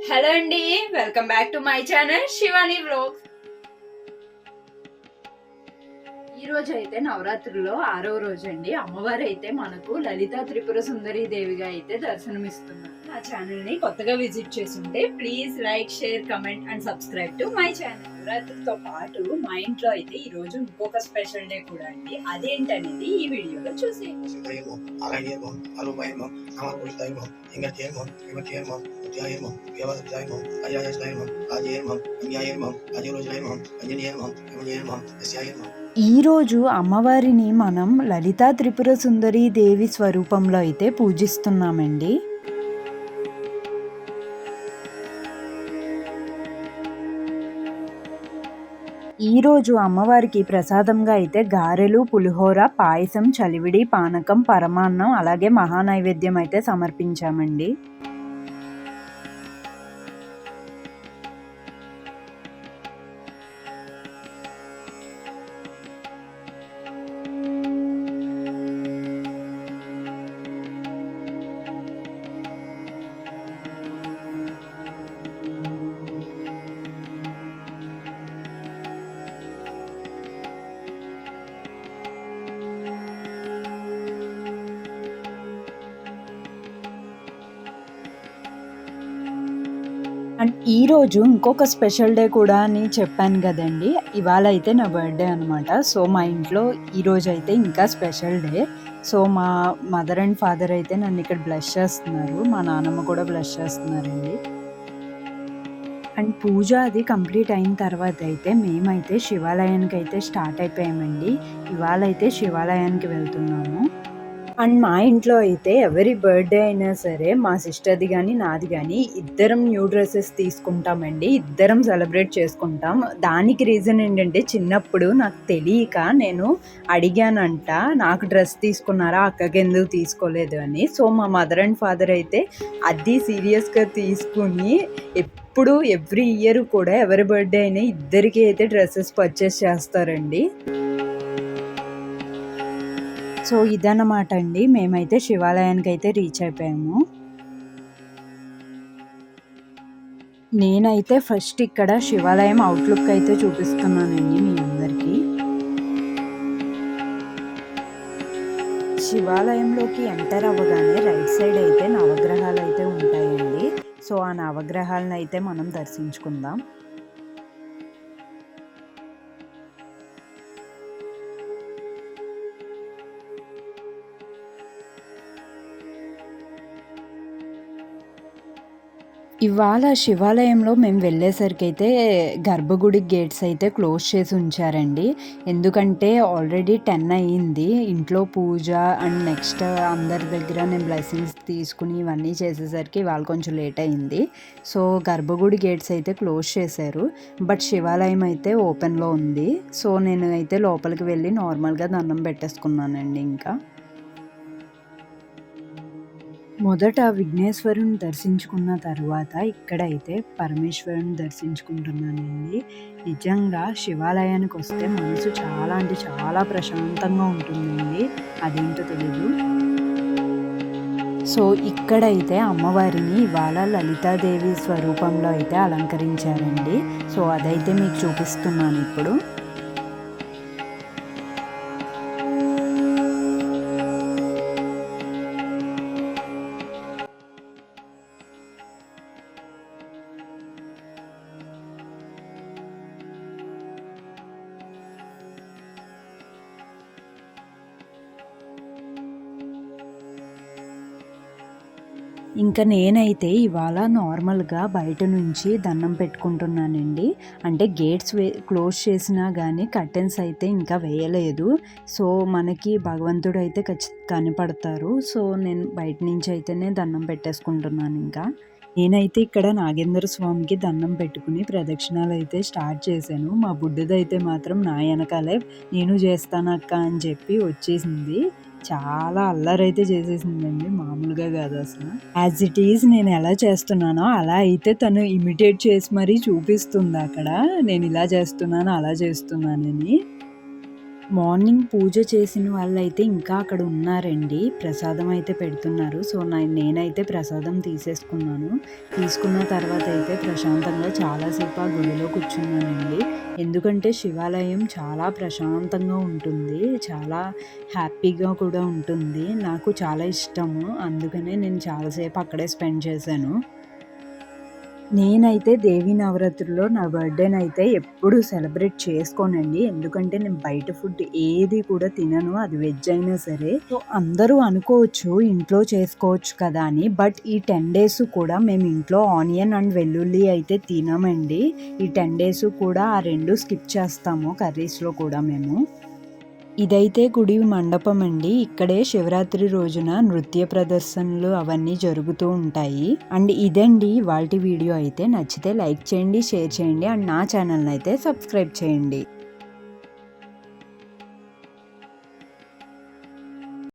Hello అండి, welcome back to my channel Shivani vlogs. ఈ రోజు అయితే నవరాత్రుల్లో 6వ రోజు అండి. అమ్మవారు అయితే మనకు లలితా త్రిపుర సుందరి దేవిగా అయితే దర్శనమిస్తున్నారు. నా ఛానల్ ని కొత్తగా విజిట్ చేస్తుంటే please like, share, comment and subscribe to my channel. నవరాత్రితో పాటు మా ఇంట్లో అయితే ఈ రోజు ఇంకొక స్పెషల్ డే కూడా అండి. అదేంటనేది ఈ వీడియోలో చూసేయండి. ఈరోజు అమ్మవారిని మనం లలితా త్రిపుర సుందరి దేవి స్వరూపంలో అయితే పూజిస్తున్నామండి. ఈరోజు అమ్మవారికి ప్రసాదంగా అయితే గారెలు, పులిహోర, పాయసం, చలివిడి, పానకం, పరమాన్నం అలాగే మహానైవేద్యం అయితే సమర్పించామండి. అండ్ ఈరోజు ఇంకొక స్పెషల్ డే కూడా అని చెప్పాను కదండి. ఇవాళ అయితే నా బర్త్డే అనమాట. సో మా ఇంట్లో ఈరోజు అయితే ఇంకా స్పెషల్ డే. సో మా మదర్ అండ్ ఫాదర్ అయితే నన్ను ఇక్కడ బ్లెస్ చేస్తున్నారు. మా నాన్నమ్మ కూడా బ్లెస్ చేస్తున్నారండి. అండ్ పూజ అది కంప్లీట్ అయిన తర్వాత అయితే మేమైతే శివాలయానికి అయితే స్టార్ట్ అయిపోయామండి. ఇవాళ అయితే శివాలయానికి వెళ్తున్నాము. అండ్ మా ఇంట్లో అయితే ఎవరి బర్త్డే అయినా సరే మా సిస్టర్ది కానీ నాది కానీ ఇద్దరం న్యూ డ్రెస్సెస్ తీసుకుంటామండి. ఇద్దరం సెలబ్రేట్ చేసుకుంటాం. దానికి రీజన్ ఏంటంటే చిన్నప్పుడు నాకు తెలియక నేను అడిగానంట, నాకు డ్రెస్ తీసుకున్నారా, అక్కకి ఎందుకు తీసుకోలేదు అని. సో మా మదర్ అండ్ ఫాదర్ అయితే అది సీరియస్గా తీసుకుని ఎప్పుడు ఎవ్రీ ఇయర్ కూడా ఎవరి బర్త్డే అయినా ఇద్దరికి అయితే డ్రెస్సెస్ పర్చేస్ చేస్తారండి. సో ఇదన్నమాట అండి. మేమైతే శివాలయానికి అయితే రీచ్ అయిపోయాము. నేనైతే ఫస్ట్ ఇక్కడ శివాలయం అవుట్లుక్ అయితే చూపిస్తున్నానండి మీ అందరికీ. శివాలయంలోకి ఎంటర్ అవ్వగానే రైట్ సైడ్ అయితే నవగ్రహాలు అయితే ఉంటాయండి. సో ఆ నవగ్రహాలను అయితే మనం దర్శించుకుందాం. ఇవాళ శివాలయంలో మేము వెళ్ళేసరికి అయితే గర్భగుడి గేట్స్ అయితే క్లోజ్ చేసి ఉంచారండి. ఎందుకంటే ఆల్రెడీ 10 అయ్యింది. ఇంట్లో పూజ అండ్ నెక్స్ట్ అందరి దగ్గర నేను బ్లెస్సింగ్స్ తీసుకుని ఇవన్నీ చేసేసరికి ఇవాళ కొంచెం లేట్ అయింది. సో గర్భగుడి గేట్స్ అయితే క్లోజ్ చేశారు. బట్ శివాలయం అయితే ఓపెన్లో ఉంది. సో నేను అయితే లోపలికి వెళ్ళి నార్మల్గా దండం పెట్టేసుకున్నానండి. ఇంకా మొదట విఘ్నేశ్వరుని దర్శించుకున్న తర్వాత ఇక్కడైతే పరమేశ్వరుని దర్శించుకుంటున్నానండి. నిజంగా శివాలయానికి వస్తే మనసు చాలా అంటే చాలా ప్రశాంతంగా ఉంటుందండి. అదేంటో తెలీదు. సో ఇక్కడైతే అమ్మవారిని ఇవాళ లలితాదేవి స్వరూపంలో అయితే అలంకరించారండి. సో అదైతే మీకు చూపిస్తున్నాను ఇప్పుడు. ఇంకా నేనైతే ఇవాళ నార్మల్గా బయట నుంచి దండం పెట్టుకుంటున్నానండి. అంటే గేట్స్ క్లోజ్ చేసినా కానీ కర్టెన్స్ అయితే ఇంకా వేయలేదు. సో మనకి భగవంతుడు అయితే కనపడతారు. సో నేను బయట నుంచి అయితేనే దండం పెట్టేసుకుంటున్నాను. ఇంకా నేనైతే ఇక్కడ నాగేంద్ర స్వామికి దండం పెట్టుకుని ప్రదక్షిణాలు అయితే స్టార్ట్ చేశాను. మా బుడ్డదైతే మాత్రం నా వెనకాలే నేను చేస్తానక్క అని చెప్పి వచ్చేసింది. చాలా అల్లరైతే చేసేసిందండి, మామూలుగా కాదు అసలు. యాజ్ ఇట్ ఈజ్ నేను ఎలా చేస్తున్నానో అలా అయితే తను ఇమిటేట్ చేసి మరీ చూపిస్తుంది అక్కడ. నేను ఇలా చేస్తున్నాను, అలా చేస్తున్నానని. మార్నింగ్ పూజ చేసిన వాళ్ళైతే ఇంకా అక్కడ ఉన్నారండి. ప్రసాదం అయితే పెడుతున్నారు. సో, నేనైతే ప్రసాదం తీసేసుకున్నాను. తీసుకున్న తర్వాత అయితే ప్రశాంతంగా చాలాసేపు ఆ గుడిలో కూర్చున్నానండి. ఎందుకంటే శివాలయం చాలా ప్రశాంతంగా ఉంటుంది. చాలా హ్యాపీగా కూడా ఉంటుంది. నాకు చాలా ఇష్టము. అందుకనే నేను చాలాసేపు అక్కడే స్పెండ్ చేశాను. నేనైతే దేవీ నవరాత్రుల్లో నా బర్త్‌డేనైతే ఎప్పుడూ సెలబ్రేట్ చేసుకోనండి. ఎందుకంటే నేను బయట ఫుడ్ ఏది కూడా తినను. అది వెజ్ అయినా సరే. సో, అందరూ అనుకోవచ్చు ఇంట్లో చేసుకోవచ్చు కదా అని. బట్ ఈ 10 డేస్ కూడా మేము ఇంట్లో ఆనియన్ అండ్ వెల్లుల్లి అయితే తినమండి. ఈ 10 డేస్ కూడా ఆ 2 స్కిప్ చేస్తాము కర్రీస్‌లో కూడా మేము. ఇదైతే గుడి మండపం అండి. ఇక్కడే శివరాత్రి రోజున నృత్య ప్రదర్శనలు అవన్నీ జరుగుతూ ఉంటాయి. అండ్ ఇదండి ఇవాల్టి వీడియో అయితే. నచ్చితే లైక్ చేయండి, షేర్ చేయండి అండ్ నా ఛానల్‌ని అయితే సబ్స్క్రైబ్ చేయండి.